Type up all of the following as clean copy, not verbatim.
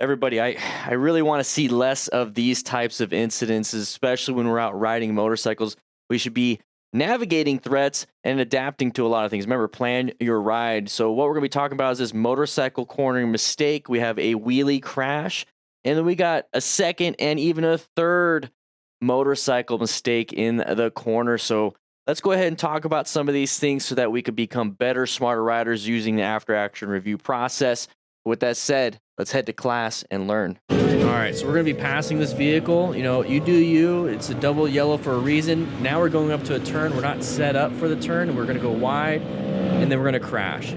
Everybody, I really want to see less of these types of incidents, especially when we're out riding motorcycles. We should be navigating threats and adapting to a lot of things. Remember, plan your ride. So what we're going to be talking about is this motorcycle cornering mistake. We have a wheelie crash, and then we got a second and even a third motorcycle mistake in the corner. So let's go ahead and talk about some of these things so that we could become better, smarter riders using the after-action review process. With that said, let's head to class and learn. All right, so we're going to be passing this vehicle. You know, you do you. It's a double yellow for a reason. Now we're going up to a turn. We're not set up for the turn, and we're going to go wide, and then we're going to crash.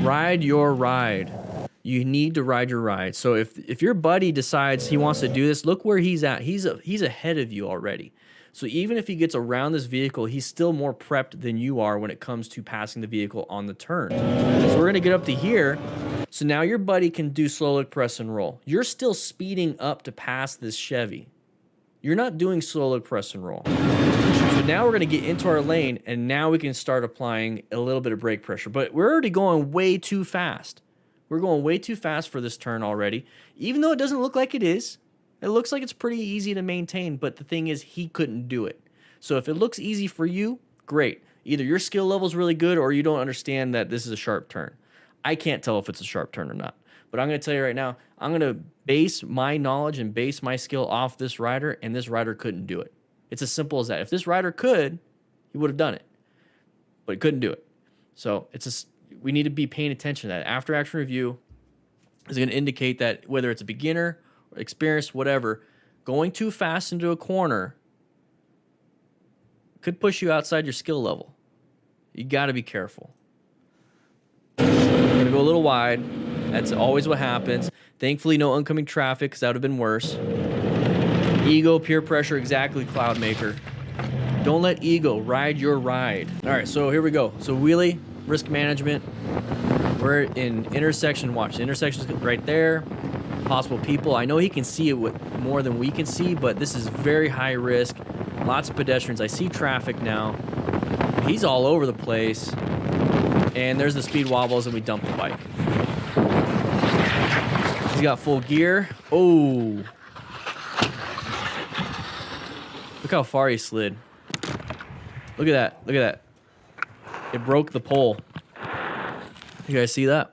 Ride your ride. You need to ride your ride. So if your buddy decides he wants to do this, look where he's at. He's ahead of you already. So even if he gets around this vehicle, he's still more prepped than you are when it comes to passing the vehicle on the turn. So we're going to get up to here. So now your buddy can do slow look, press, and roll. You're still speeding up to pass this Chevy. You're not doing slow look, press, and roll. So now we're going to get into our lane, and now we can start applying a little bit of brake pressure. But we're already going way too fast. We're going way too fast for this turn already, even though it doesn't look like it is. It looks like it's pretty easy to maintain, but the thing is, he couldn't do it. So if it looks easy for you, great. Either your skill level is really good or you don't understand that this is a sharp turn. I can't tell if it's a sharp turn or not. But I'm going to tell you right now, I'm going to base my knowledge and base my skill off this rider, and this rider couldn't do it. It's as simple as that. If this rider could, he would have done it. But he couldn't do it. So we need to be paying attention to that. After action review is going to indicate that whether it's a beginner, experienced, whatever, going too fast into a corner could push you outside your skill level. You got to be careful. I'm going to go a little wide. That's always what happens. Thankfully, no oncoming traffic, because that would have been worse. Ego, peer pressure, exactly, Cloudmaker. Don't let ego ride your ride. All right, so here we go. So wheelie, risk management. We're in intersection. Watch, the intersection's right there. Possible people. I know he can see it with more than we can see, but this is very high risk. Lots of pedestrians. I see traffic now. He's all over the place. And there's the speed wobbles, and we dump the bike. He's got full gear. Oh. Look how far he slid. Look at that. Look at that. It broke the pole. You guys see that?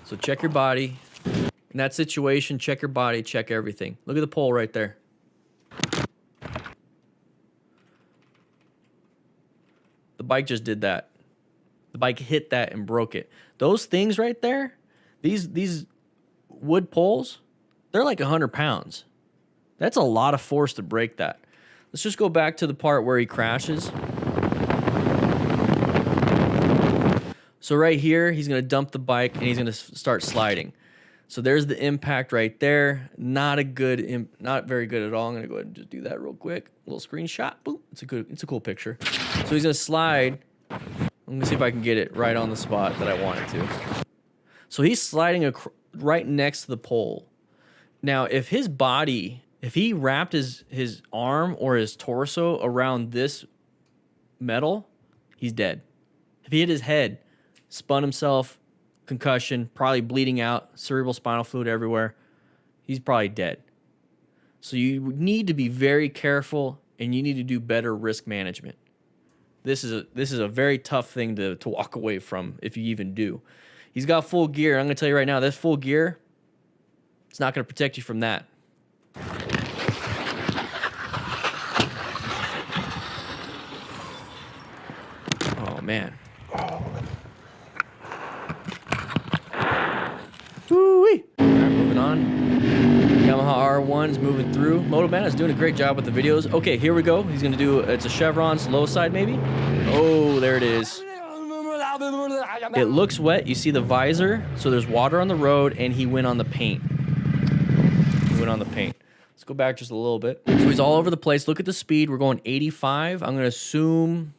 So check your body. In that situation, check your body, check everything. Look at the pole right there. The bike just did that. The bike hit that and broke it. Those things right there, these wood poles, they're like 100 pounds. That's a lot of force to break that. Let's just go back to the part where he crashes. So right here, he's going to dump the bike, and he's going to start sliding. So there's the impact right there. Not very good at all. I'm going to go ahead and just do that real quick. A little screenshot. Boom. It's a cool picture. So he's going to slide. I'm going to see if I can get it right on the spot that I want it to. So he's sliding right next to the pole. Now, if he wrapped his arm or his torso around this metal, he's dead. If he hit his head, spun himself, concussion, probably bleeding out, cerebral spinal fluid everywhere, he's probably dead. So you need to be very careful, and you need to do better risk management. This is a very tough thing to walk away from, if you even do. He's got full gear. I'm going to tell you right now, this full gear, it's not going to protect you from that. Oh, man. Woo-wee. All right, moving on. Yamaha R1 is moving through. Motoman is doing a great job with the videos. Okay, here we go. He's going to do, it's a Chevron's low side maybe. Oh, there it is. It looks wet. You see the visor. So there's water on the road, and he went on the paint. Let's go back just a little bit. So he's all over the place. Look at the speed. We're going 85. I'm going to assume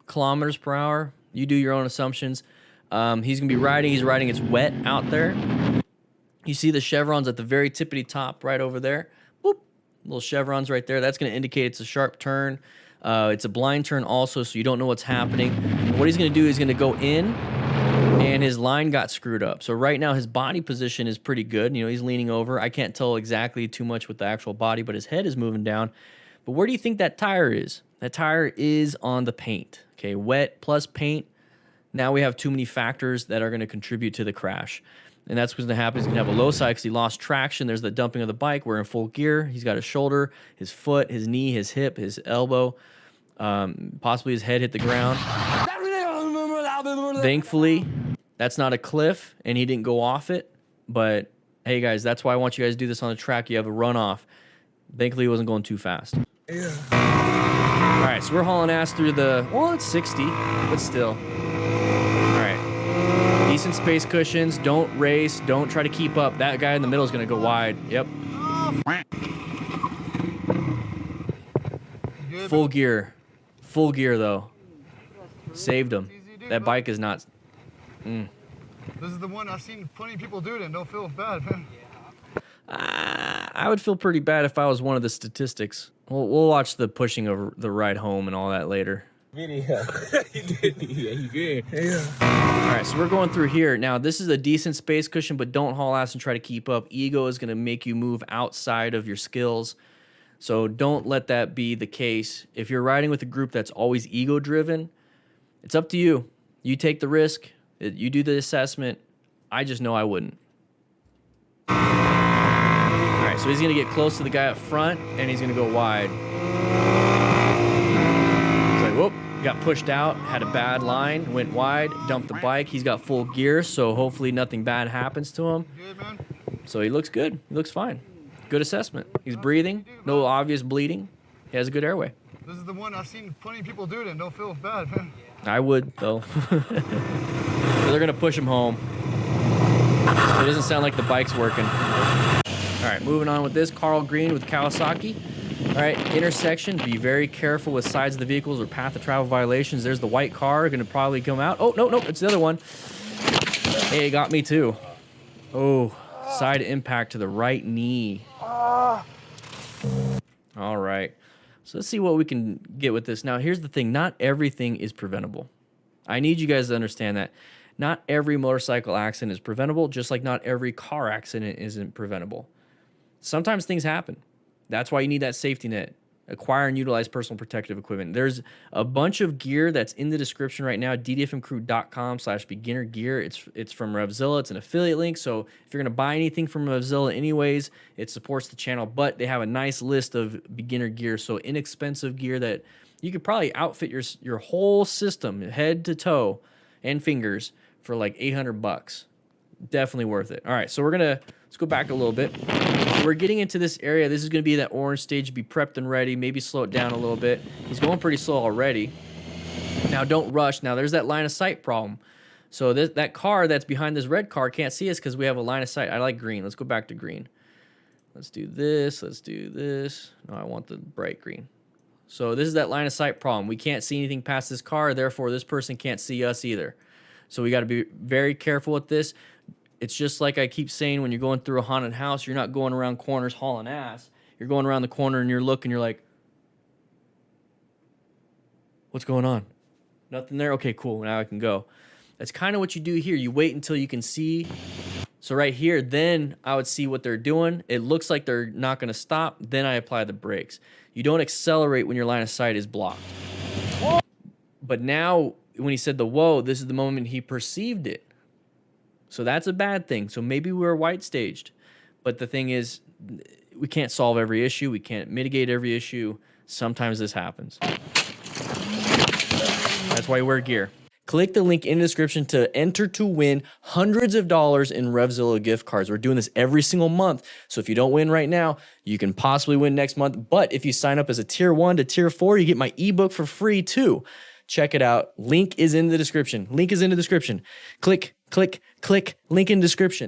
kilometers per hour. You do your own assumptions. He's going to be riding. He's riding. It's wet out there. You see the chevrons at the very tippity top right over there. Boop. Little chevrons right there. That's going to indicate it's a sharp turn. It's a blind turn also, so you don't know what's happening. what he's going to do is going to go in, and his line got screwed up. So right now his body position is pretty good. You know, he's leaning over. I can't tell exactly too much with the actual body, but his head is moving down. But where do you think that tire is? That tire is on the paint. Okay, wet plus paint. Now we have too many factors that are going to contribute to the crash. And that's what's going to happen. He's going to have a low side because he lost traction. There's the dumping of the bike. We're in full gear. He's got his shoulder, his foot, his knee, his hip, his elbow. Possibly his head hit the ground. Thankfully, that's not a cliff, and he didn't go off it. But, hey, guys, that's why I want you guys to do this on the track. You have a runoff. Thankfully, he wasn't going too fast. Yeah. All right, so we're hauling ass through the... Well, it's 60, but still. All right. Decent space cushions. Don't race. Don't try to keep up. That guy in the middle is going to go wide. Yep. Full gear. Full gear, though. Saved him. That bike is not... This is the one I've seen plenty of people do it and don't feel bad, man. I would feel pretty bad if I was one of the statistics. We'll watch the pushing of the ride home and all that later. Yeah, you good. Yeah. All right, so we're going through here. Now, this is a decent space cushion, but don't haul ass and try to keep up. Ego is going to make you move outside of your skills. So don't let that be the case. If you're riding with a group that's always ego-driven, it's up to you. You take the risk. You do the assessment. I just know I wouldn't. All right, so he's going to get close to the guy up front, and he's going to go wide. He's like, whoop, got pushed out, had a bad line, went wide, dumped the bike. He's got full gear, so hopefully nothing bad happens to him. So he looks good. He looks fine. Good assessment. He's breathing. No obvious bleeding. He has a good airway. This is the one I've seen plenty of people do it and don't feel bad, man. I would, though. They're going to push him home. It doesn't sound like the bike's working. All right, moving on with this. Carl Green with Kawasaki. All right, intersection. Be very careful with sides of the vehicles or path of travel violations. There's the white car going to probably come out. Oh, no, it's the other one. Hey, it got me too. Oh, side impact to the right knee. All right. So let's see what we can get with this. Now, here's the thing. Not everything is preventable. I need you guys to understand that. Not every motorcycle accident is preventable, just like not every car accident isn't preventable. Sometimes things happen. That's why you need that safety net. Acquire and utilize personal protective equipment. There's a bunch of gear that's in the description right now, ddfmcrew.com/beginner gear. It's from Revzilla. It's an affiliate link. So if you're going to buy anything from Revzilla anyways, it supports the channel, but they have a nice list of beginner gear. So inexpensive gear that you could probably outfit your whole system, head to toe and fingers, for like $800. Definitely worth it. All right, so let's go back a little bit. So we're getting into this area. This is going to be that orange stage. Be prepped and ready. Maybe slow it down a little bit. He's going pretty slow already. Now, don't rush. Now, there's that line of sight problem. So that car that's behind this red car can't see us because we have a line of sight. I like green. Let's go back to green. Let's do this. Let's do this. No, I want the bright green. So this is that line of sight problem. We can't see anything past this car. Therefore, this person can't see us either. So we got to be very careful with this. It's just like I keep saying, when you're going through a haunted house, you're not going around corners hauling ass. You're going around the corner and you're looking, you're like, what's going on? Nothing there? Okay, cool. Now I can go. That's kind of what you do here. You wait until you can see. So right here, then I would see what they're doing. It looks like they're not going to stop. Then I apply the brakes. You don't accelerate when your line of sight is blocked. But now, when he said the whoa, this is the moment he perceived it. So that's a bad thing. So maybe we were white staged. But the thing is, we can't solve every issue. We can't mitigate every issue. Sometimes this happens. That's why you wear gear. Click the link in the description to enter to win hundreds of dollars in Revzilla gift cards. We're doing this every single month. So if you don't win right now, you can possibly win next month. But if you sign up as a tier 1 to tier 4, you get my ebook for free too. Check it out. Link is in the description. Link is in the description. Click, click, click. Link in description.